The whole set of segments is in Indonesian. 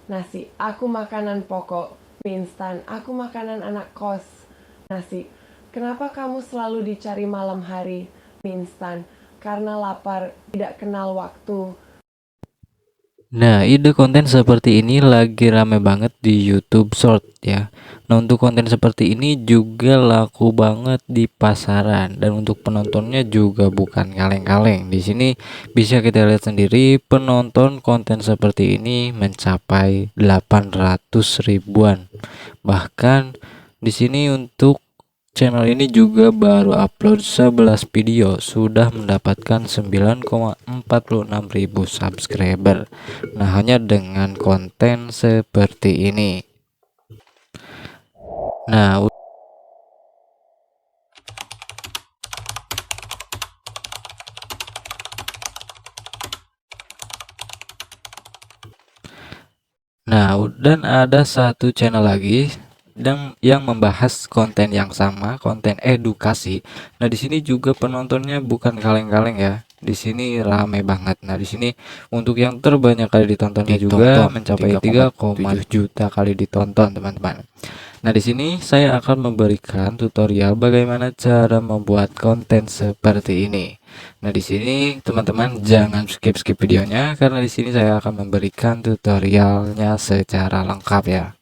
Nasi, aku makanan pokok. Mie instan, aku makanan anak kos. Nasi, kenapa kamu selalu dicari malam hari? Mie instan, karena lapar, tidak kenal waktu. Nah, ide konten seperti ini lagi rame banget di YouTube Short ya. Nah, untuk konten seperti ini juga laku banget di pasaran dan untuk penontonnya juga bukan kaleng-kaleng. Di sini bisa kita lihat sendiri penonton konten seperti ini mencapai 800 ribuan. Bahkan di sini untuk channel ini juga baru upload 11 video sudah mendapatkan 9,46 ribu subscriber. Nah, hanya dengan konten seperti ini. Nah, dan ada satu channel lagi yang membahas konten yang sama, konten edukasi. Nah, di sini juga penontonnya bukan kaleng-kaleng ya. Di sini rame banget. Nah, di sini untuk yang terbanyak kali ditontonnya juga mencapai 3,7 juta kali ditonton, teman-teman. Nah, di sini saya akan memberikan tutorial bagaimana cara membuat konten seperti ini. Nah, di sini teman-teman jangan skip-skip videonya karena di sini saya akan memberikan tutorialnya secara lengkap ya.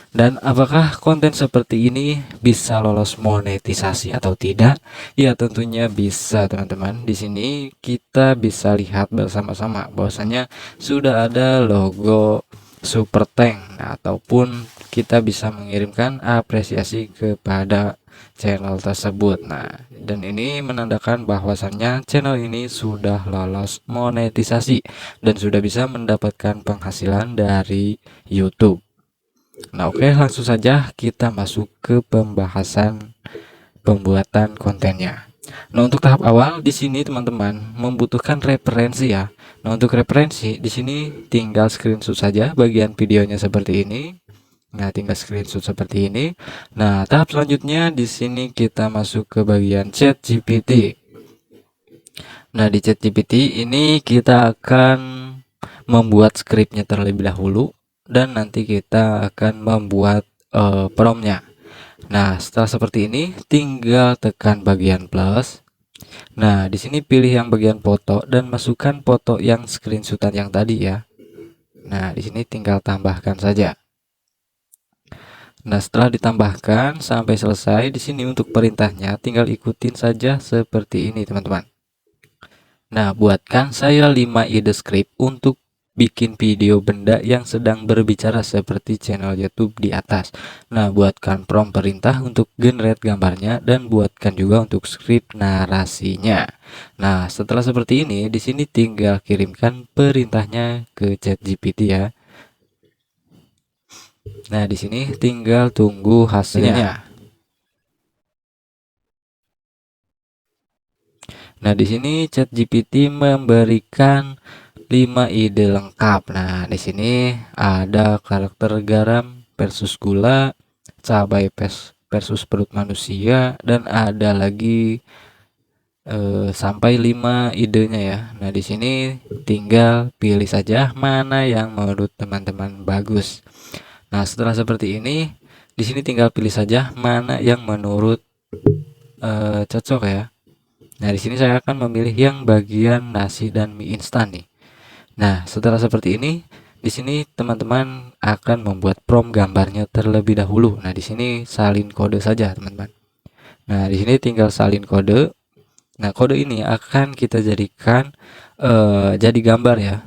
Dan apakah konten seperti ini bisa lolos monetisasi atau tidak? Ya, tentunya bisa, teman-teman. Di sini kita bisa lihat bersama-sama bahwasanya sudah ada logo Super Tank, ataupun kita bisa mengirimkan apresiasi kepada channel tersebut. Nah, dan ini menandakan bahwasannya channel ini sudah lolos monetisasi dan sudah bisa mendapatkan penghasilan dari YouTube. Nah, oke, langsung saja kita masuk ke pembahasan pembuatan kontennya. Nah, untuk tahap awal di sini teman-teman membutuhkan referensi ya. Nah, untuk referensi di sini tinggal screenshot saja bagian videonya seperti ini. Nah, tinggal screenshot seperti ini. Nah, tahap selanjutnya di sini kita masuk ke bagian chat GPT. Nah, di chat GPT ini kita akan membuat skripnya terlebih dahulu dan nanti kita akan membuat promptnya. Nah, setelah seperti ini tinggal tekan bagian plus. Nah, di sini pilih yang bagian foto dan masukkan foto yang screenshotan yang tadi ya. Nah, di sini tinggal tambahkan saja. Nah, setelah ditambahkan sampai selesai, di sini untuk perintahnya tinggal ikutin saja seperti ini, teman-teman. Nah, buatkan saya 5 ide script untuk bikin video benda yang sedang berbicara seperti channel YouTube di atas. Nah, buatkan prompt perintah untuk generate gambarnya dan buatkan juga untuk script narasinya. Nah, setelah seperti ini, di sini tinggal kirimkan perintahnya ke ChatGPT ya. Nah, di sini tinggal tunggu hasilnya. Nah, di sini ChatGPT memberikan 5 ide lengkap. Nah, di sini ada karakter garam versus gula, cabai versus perut manusia, dan ada lagi sampai 5 idenya ya. Nah, di sini tinggal pilih saja mana yang menurut teman-teman bagus. Nah, setelah seperti ini, di sini tinggal pilih saja mana yang menurut cocok ya. Nah, di sini saya akan memilih yang bagian nasi dan mie instan nih. Nah, setelah seperti ini, di sini teman-teman akan membuat prompt gambarnya terlebih dahulu. Nah, di sini salin kode saja, teman-teman. Nah, di sini tinggal salin kode. Nah, kode ini akan kita jadikan jadi gambar ya.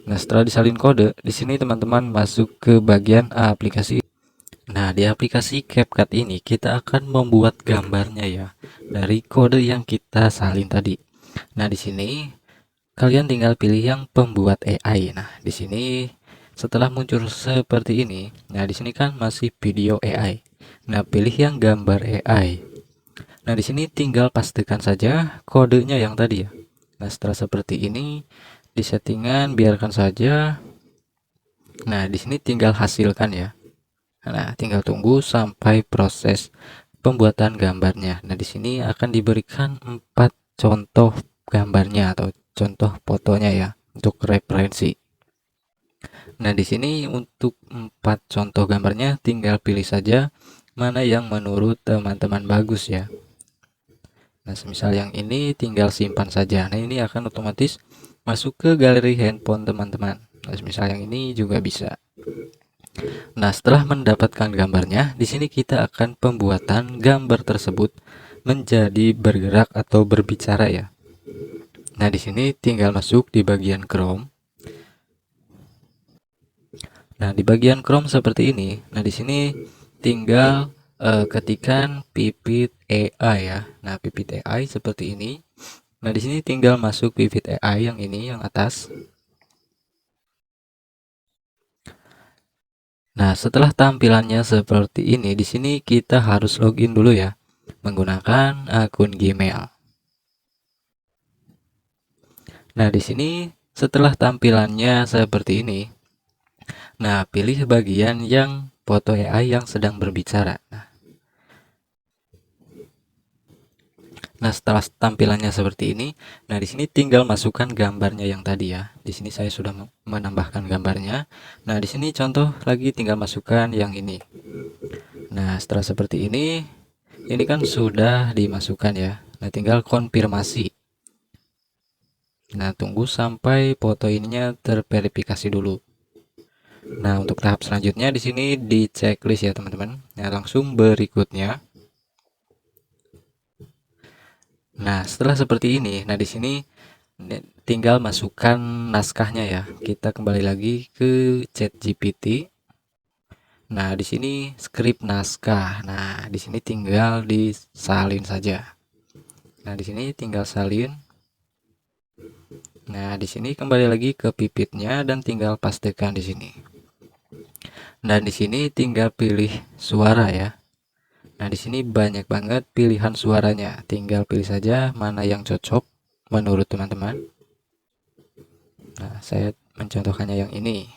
Nah, setelah disalin kode, di sini teman-teman masuk ke bagian aplikasi. Nah, di aplikasi CapCut ini kita akan membuat gambarnya ya dari kode yang kita salin tadi. Nah, di sini kalian tinggal pilih yang pembuat AI. Nah, di sini setelah muncul seperti ini, nah di sini kan masih video AI. Nah, pilih yang gambar AI. Nah, di sini tinggal pastikan saja kodenya yang tadi ya. Nah, setelah seperti ini di settingan biarkan saja. Nah, di sini tinggal hasilkan ya. Nah, tinggal tunggu sampai proses pembuatan gambarnya. Nah, di sini akan diberikan 4 contoh gambarnya atau contoh fotonya ya untuk referensi. Nah, di sini untuk 4 contoh gambarnya tinggal pilih saja mana yang menurut teman-teman bagus ya. Nah, semisal yang ini tinggal simpan saja. Nah, ini akan otomatis masuk ke galeri handphone teman-teman. Nah, semisal yang ini juga bisa. Nah, setelah mendapatkan gambarnya, di sini kita akan pembuatan gambar tersebut menjadi bergerak atau berbicara ya. Nah, di sini tinggal masuk di bagian Chrome. Nah, di bagian Chrome seperti ini. Nah, di sini tinggal ketikkan pipit AI ya. Nah, pipit AI seperti ini. Nah, di sini tinggal masuk pipit AI yang ini yang atas. Nah, setelah tampilannya seperti ini, di sini kita harus login dulu ya, menggunakan akun Gmail. Nah, di sini setelah tampilannya seperti ini, nah pilih bagian yang foto AI yang sedang berbicara. Nah, setelah tampilannya seperti ini, nah di sini tinggal masukkan gambarnya yang tadi ya. Di sini saya sudah menambahkan gambarnya. Nah, di sini contoh lagi tinggal masukkan yang ini. Nah, setelah seperti ini kan sudah dimasukkan ya. Nah, tinggal konfirmasi. Nah, tunggu sampai foto ininya terverifikasi dulu. Nah, untuk tahap selanjutnya di sini di checklist ya, teman-teman. Nah, langsung berikutnya. Nah, setelah seperti ini, nah di sini tinggal masukkan naskahnya ya. Kita kembali lagi ke ChatGPT. Nah, di sini skrip naskah. Nah, di sini tinggal disalin saja. Nah, di sini tinggal salin. Nah, di sini kembali lagi ke pipitnya dan tinggal pastikan di sini. Dan di sini tinggal pilih suara ya. Nah, di sini banyak banget pilihan suaranya. Tinggal pilih saja mana yang cocok menurut teman-teman. Nah, saya mencontohkannya yang ini.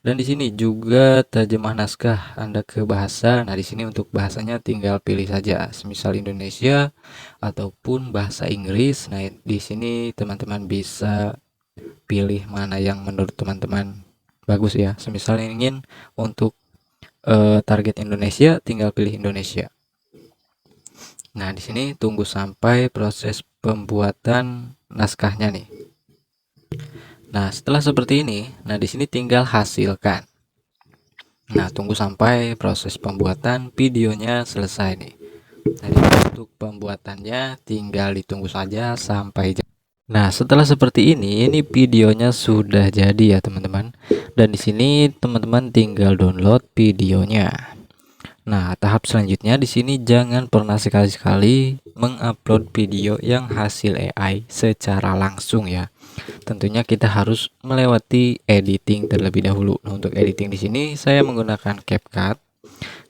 Dan di sini juga terjemah naskah Anda ke bahasa. Nah, di sini untuk bahasanya tinggal pilih saja, semisal Indonesia ataupun bahasa Inggris. Nah, di sini teman-teman bisa pilih mana yang menurut teman-teman bagus ya. Semisal ingin untuk target Indonesia, tinggal pilih Indonesia. Nah, di sini tunggu sampai proses pembuatan naskahnya nih. Nah, setelah seperti ini, nah di sini tinggal hasilkan. Nah, tunggu sampai proses pembuatan videonya selesai nih. Jadi untuk pembuatannya tinggal ditunggu saja sampai Nah, setelah seperti ini videonya sudah jadi ya, teman-teman. Dan di sini teman-teman tinggal download videonya. Nah, tahap selanjutnya di sini jangan pernah sekali-sekali mengupload video yang hasil AI secara langsung ya. Tentunya kita harus melewati editing terlebih dahulu. Nah, untuk editing di sini saya menggunakan CapCut.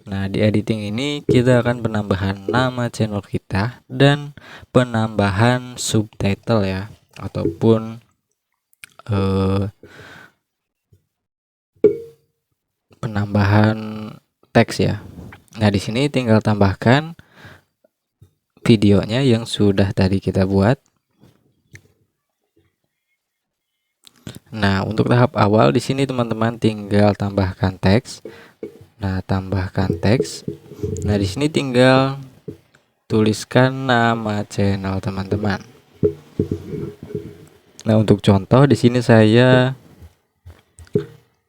Nah, di editing ini kita akan penambahan nama channel kita dan penambahan subtitle ya, ataupun penambahan teks ya. Nah, di sini tinggal tambahkan videonya yang sudah tadi kita buat. Nah, untuk tahap awal di sini teman-teman tinggal tambahkan teks. Nah, tambahkan teks. Nah, di sini tinggal tuliskan nama channel teman-teman. Nah, untuk contoh di sini saya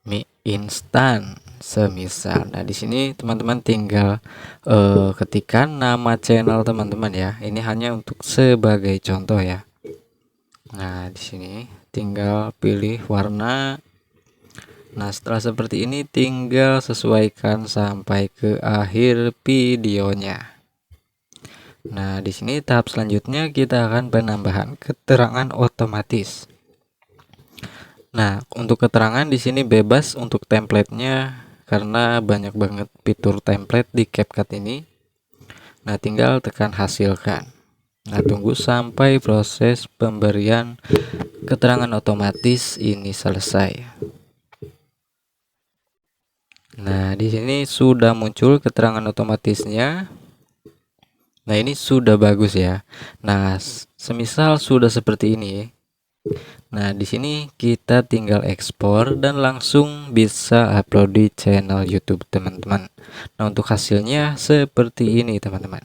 mie instan semisal. Nah, di sini teman-teman tinggal ketikkan nama channel teman-teman ya. Ini hanya untuk sebagai contoh ya. Nah, di sini tinggal pilih warna. Nah, setelah seperti ini tinggal sesuaikan sampai ke akhir videonya. Nah, di sini tahap selanjutnya kita akan penambahan keterangan otomatis. Nah, untuk keterangan di sini bebas untuk template-nya karena banyak banget fitur template di CapCut ini. Nah, tinggal tekan hasilkan. Nah, tunggu sampai proses pemberian keterangan otomatis ini selesai. Nah, di sini sudah muncul keterangan otomatisnya. Nah, ini sudah bagus ya. Nah, semisal sudah seperti ini, Nah, di sini kita tinggal ekspor dan langsung bisa upload di channel YouTube teman-teman. Nah, untuk hasilnya seperti ini teman-teman.